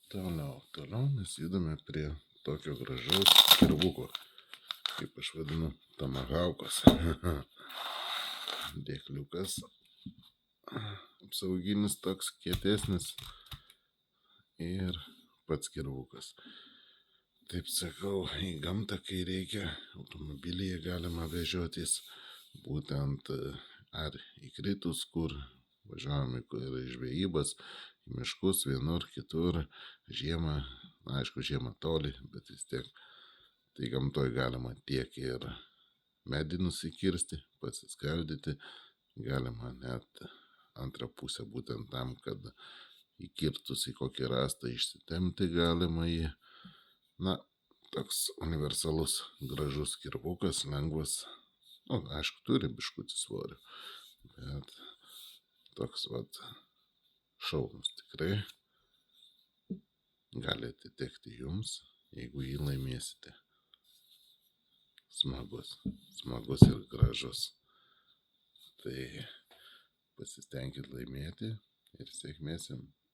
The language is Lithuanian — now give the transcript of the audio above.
Toliau mes judame prie tokio gražaus kirvuko, kaip aš vadinu, tomahaukas. Dėkliukas apsauginis toks kietesnis ir pats kirvukas. Taip sakau, į gamtą, kai reikia, automobilyje galima vežiotis, būtent ar įkritus, kur važiuojame, kur yra žvejybas, į miškus, vienur, kitur, žiemą, aišku, žiemą toli, bet vis tiek, tai gamtoj galima tiek ir medį nusikirsti, pasiskaldyti, galima net antrą pusę būtent tam, kad įkirtus į kokį rastą išsitemti galima jį. Na, toks universalus, gražus kirvukas, lengvas, aišku, turi biškutį svorio, bet toks vat šaunus tikrai gali atitekti jums, jeigu jį laimėsite. Smagus ir gražus. Tai pasistengkit laimėti ir sėkmės jums.